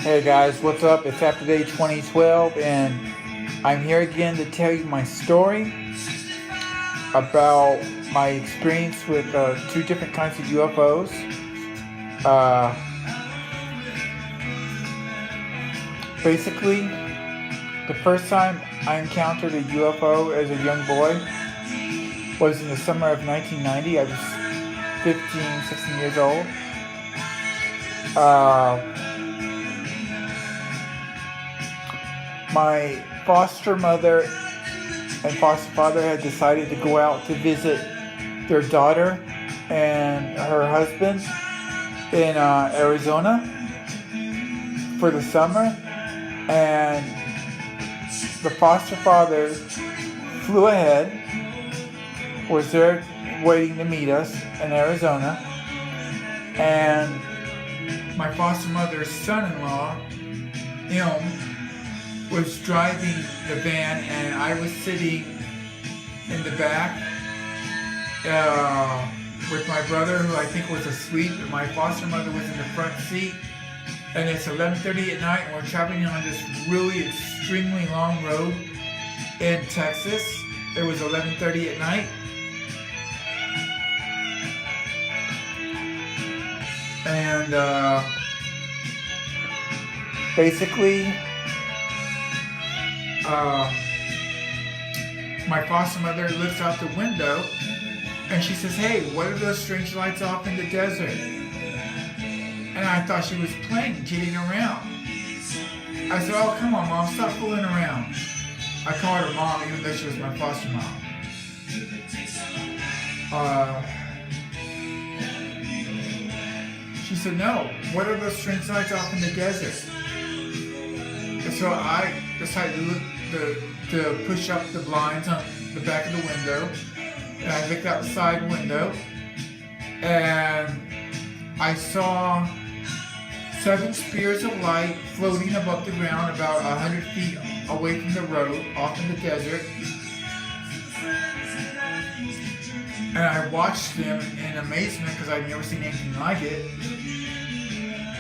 Hey guys, what's up? It's After Day 2012, and I'm here again to tell you my story about my experience with two different kinds of UFOs. Uh, Basically, the first time I encountered a UFO as a young boy was in the summer of 1990. I was 15, 16 years old. My foster mother and foster father had decided to go out to visit their daughter and her husband in Arizona for the summer, and the foster father flew ahead, was there waiting to meet us in Arizona, and my foster mother's son-in-law, was driving the van, and I was sitting in the back with my brother, who I think was asleep, and my foster mother was in the front seat. And it's 11:30 at night, and we're traveling on this really extremely long road in Texas. It was 11:30 at night. And basically, my foster mother looks out the window and she says, "Hey, what are those strange lights off in the desert?" And I thought she was playing, kidding around. I said, "Oh, come on, Mom, stop fooling around." I called her Mom, even though she was my foster mom. She said, "No, what are those strange lights off in the desert?" And so I decided to push up the blinds on the back of the window, and I looked out the side window, and I saw 7 spears of light floating above the ground about 100 feet away from the road, off in the desert. And I watched them in amazement because I'd never seen anything like it.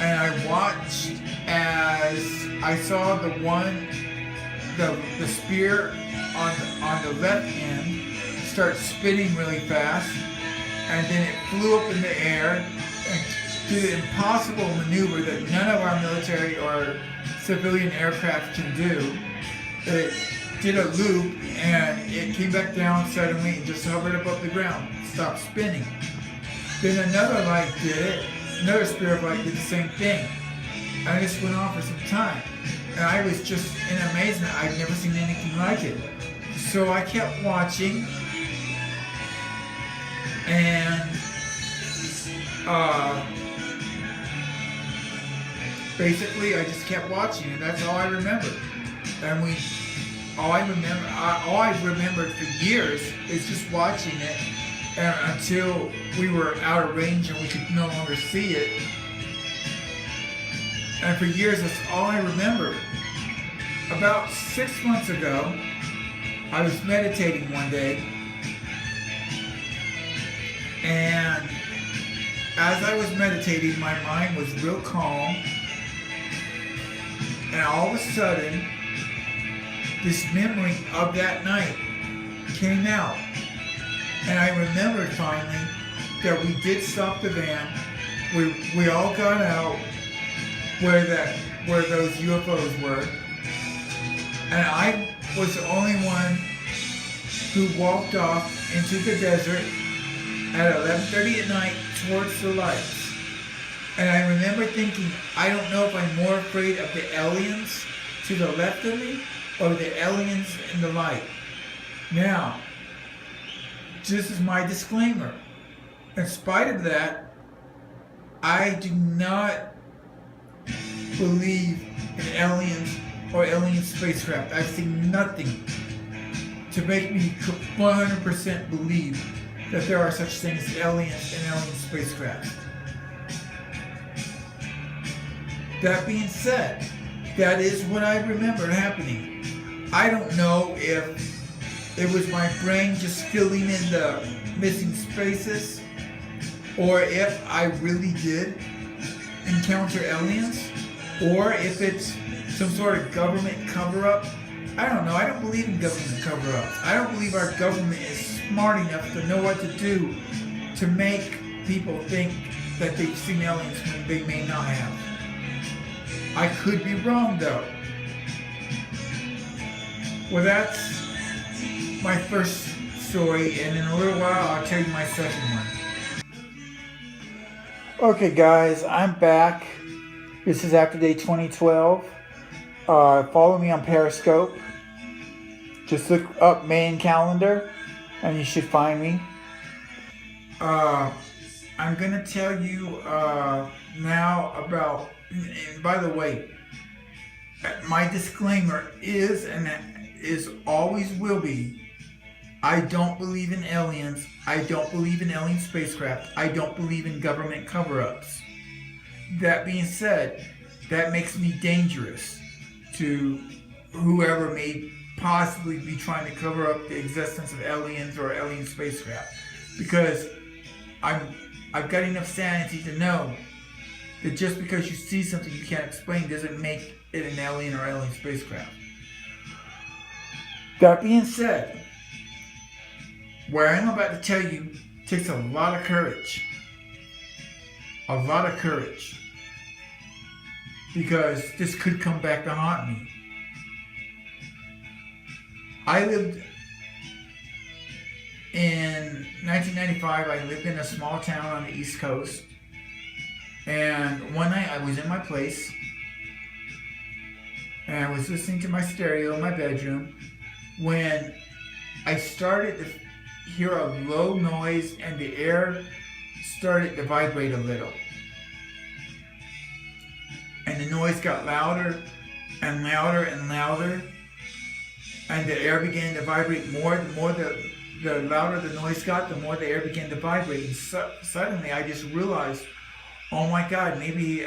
And I watched as I saw the spear on the left end start spinning really fast, and then it flew up in the air and did the impossible maneuver that none of our military or civilian aircraft can do. It did a loop, and it came back down suddenly and just hovered above the ground, stopped spinning. Then another light did it, another spear of light did the same thing. And this went on for some time. And I was just in amazement. I'd never seen anything like it. So I kept watching, and basically I just kept watching, and that's all I remembered. And all I remembered for years is just watching it, and until we were out of range and we could no longer see it. And for years, that's all I remember. About 6 months ago, I was meditating one day, and as I was meditating, my mind was real calm, and all of a sudden, this memory of that night came out. And I remembered finally that we did stop the van. We all got out where those UFOs were, and I was the only one who walked off into the desert at 11:30 at night towards the lights. And I remember thinking, I don't know if I'm more afraid of the aliens to the left of me or the aliens in the light. Now, this is my disclaimer. In spite of that, I do not believe in aliens or alien spacecraft. I've seen nothing to make me 100% believe that there are such things as aliens and alien spacecraft. That being said, that is what I remember happening. I don't know if it was my brain just filling in the missing spaces, or if I really did encounter aliens. or if it's some sort of government cover-up. I don't know. I don't believe in government cover-ups. I don't believe our government is smart enough to know what to do to make people think that they've seen aliens when they may not have. I could be wrong though. Well, that's my first story, and in a little while I'll tell you my second one. Okay guys, I'm back. This is after day 2012. Follow me on Periscope. Just look up main calendar and you should find me. I'm gonna tell you now about, and by the way, my disclaimer is, and is always will be, I don't believe in aliens. I don't believe in alien spacecraft. I don't believe in government cover-ups. That being said, that makes me dangerous to whoever may possibly be trying to cover up the existence of aliens or alien spacecraft. Because I've got enough sanity to know that just because you see something you can't explain doesn't make it an alien or alien spacecraft. That being said, what I'm about to tell you takes a lot of courage. A lot of courage. Because this could come back to haunt me. I lived in 1995, I lived in a small town on the East Coast. And one night I was in my place and I was listening to my stereo in my bedroom when I started to hear a low noise and the air started to vibrate a little. And the noise got louder and louder and louder. And the air began to vibrate more. The more the louder the noise got, the more the air began to vibrate. And suddenly I just realized, oh my God, maybe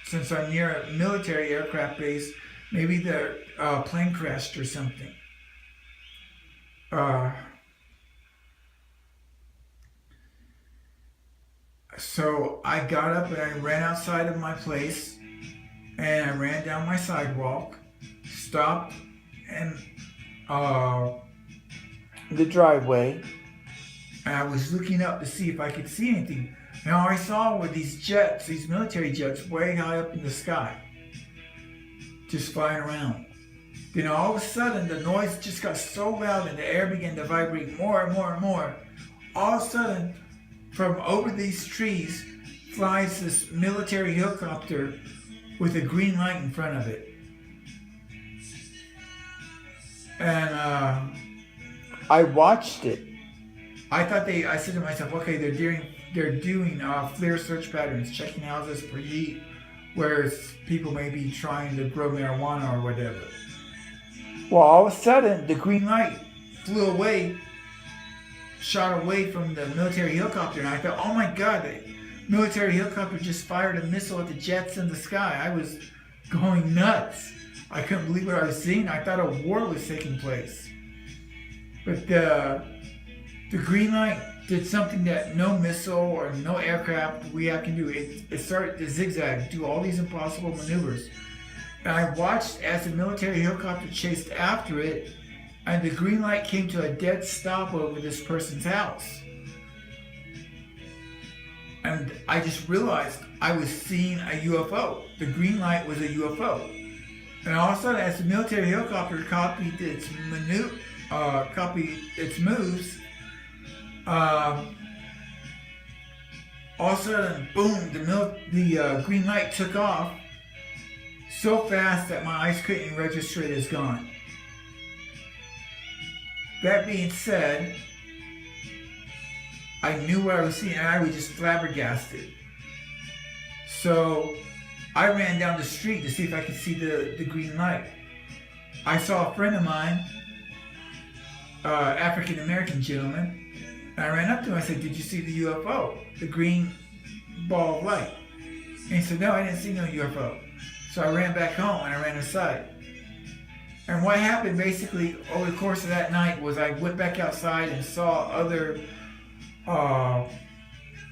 since I'm near a military aircraft base, maybe the plane crashed or something. So I got up and I ran outside of my place and I ran down my sidewalk, stopped in the driveway, and I was looking up to see if I could see anything. And all I saw were these jets, these military jets way high up in the sky, just flying around. Then all of a sudden the noise just got so loud and the air began to vibrate more and more and more. All of a sudden, from over these trees flies this military helicopter with a green light in front of it. And I watched it. I said to myself, okay, they're doing flare search patterns, checking houses for heat, where people may be trying to grow marijuana or whatever. Well, all of a sudden, the green light flew away, shot away from the military helicopter, and I thought, oh my God, the military helicopter just fired a missile at the jets in the sky. I was going nuts. I couldn't believe what I was seeing. I thought a war was taking place. But the green light did something that no missile or no aircraft we can do. It started to zigzag, do all these impossible maneuvers. And I watched as the military helicopter chased after it, and the green light came to a dead stop over this person's house. And I just realized I was seeing a UFO. The green light was a UFO. And all of a sudden, as the military helicopter copied its moves, all of a sudden, boom, the green light took off so fast that my eyes couldn't even register it as gone. That being said, I knew what I was seeing and I was just flabbergasted. So I ran down the street to see if I could see the green light. I saw a friend of mine, African American gentleman, and I ran up to him. I said, "Did you see the UFO, the green ball of light?" And he said, "No, I didn't see no UFO." So I ran back home and I ran inside. And what happened basically over the course of that night was I went back outside and saw other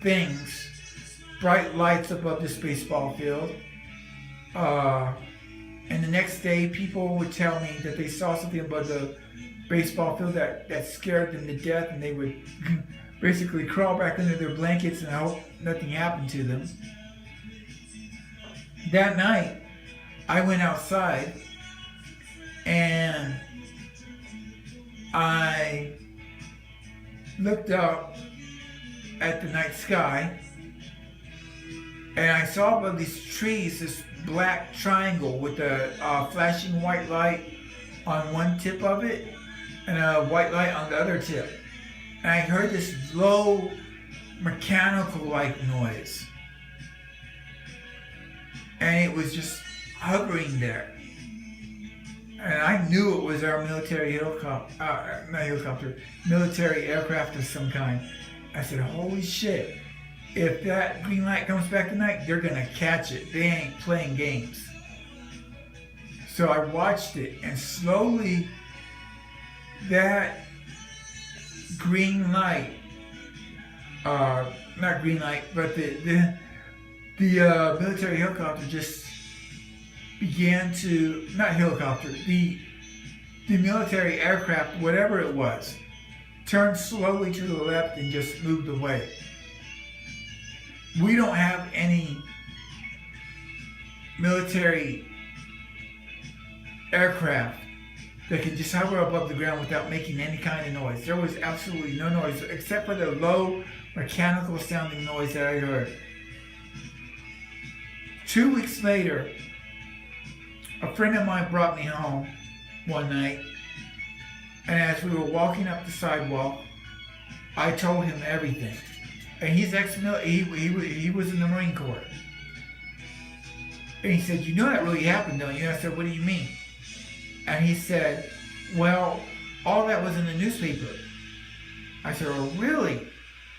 things, bright lights above the baseball field, And the next day, people would tell me that they saw something above the baseball field that scared them to death, and they would basically crawl back under their blankets and hope nothing happened to them. That night, I went outside and I looked up at the night sky, and I saw above these trees this black triangle with a flashing white light on one tip of it and a white light on the other tip. And I heard this low mechanical-like noise. And it was just hovering there. And I knew it was our military military aircraft of some kind. I said, holy shit, if that green light comes back tonight, they're gonna catch it. They ain't playing games. So I watched it, and slowly that green light, not green light, but the military helicopter just began to, not helicopter, the military aircraft, whatever it was, turned slowly to the left and just moved away. We don't have any military aircraft that can just hover above the ground without making any kind of noise. There was absolutely no noise except for the low mechanical sounding noise that I heard. 2 weeks later, a friend of mine brought me home one night, and as we were walking up the sidewalk, I told him everything. And he's ex-military, he was in the Marine Corps. And he said, you know that really happened, don't you? And I said, what do you mean? And he said, well, all that was in the newspaper. I said, oh, really?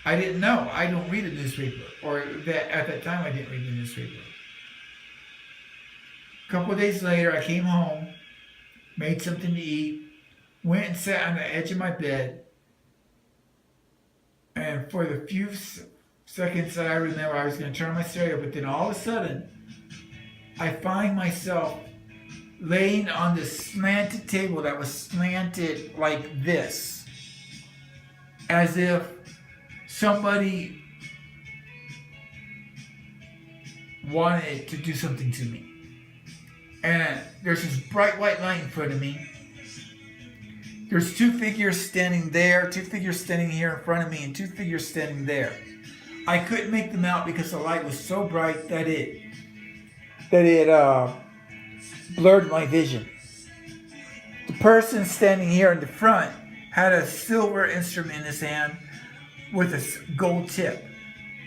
I didn't know. I don't read a newspaper. Or that at that time, I didn't read the newspaper. A couple of days later, I came home, made something to eat, went and sat on the edge of my bed, and for the few seconds that I remember, I was going to turn my stereo, but then all of a sudden, I find myself laying on this slanted table that was slanted like this, as if somebody wanted to do something to me. And there's this bright white light in front of me. There's two figures standing there, two figures standing here in front of me, and two figures standing there. I couldn't make them out because the light was so bright that it blurred my vision. The person standing here in the front had a silver instrument in his hand with a gold tip.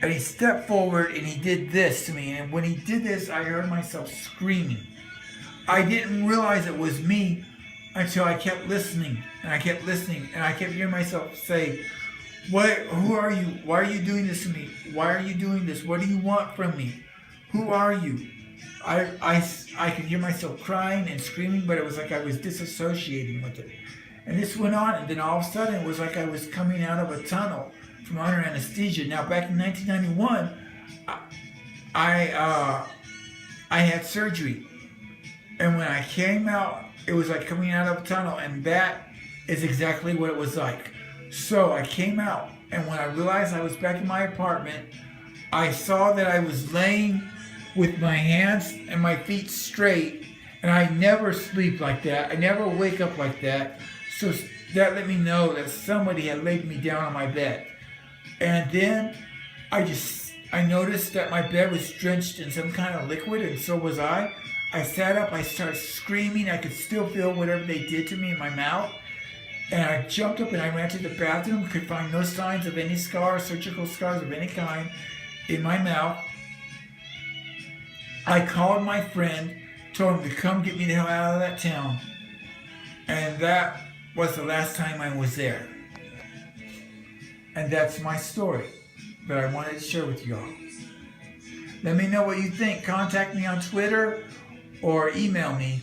And he stepped forward and he did this to me. And when he did this, I heard myself screaming. I didn't realize it was me until I kept listening, and I kept listening, and I kept hearing myself say, who are you? Why are you doing this to me? Why are you doing this? What do you want from me? Who are you? I could hear myself crying and screaming, but it was like I was disassociating with it. And this went on, and then all of a sudden it was like I was coming out of a tunnel from under anesthesia. Now, back in 1991, I had surgery. And when I came out, it was like coming out of a tunnel, and that is exactly what it was like. So I came out, and when I realized I was back in my apartment, I saw that I was laying with my hands and my feet straight, and I never sleep like that. I never wake up like that. So that let me know that somebody had laid me down on my bed. And then I noticed that my bed was drenched in some kind of liquid, and so was I. I sat up, I started screaming. I could still feel whatever they did to me in my mouth. And I jumped up and I ran to the bathroom, could find no signs of any scars, surgical scars of any kind in my mouth. I called my friend, told him to come get me the hell out of that town. And that was the last time I was there. And that's my story that I wanted to share with you all. Let me know what you think. Contact me on Twitter or email me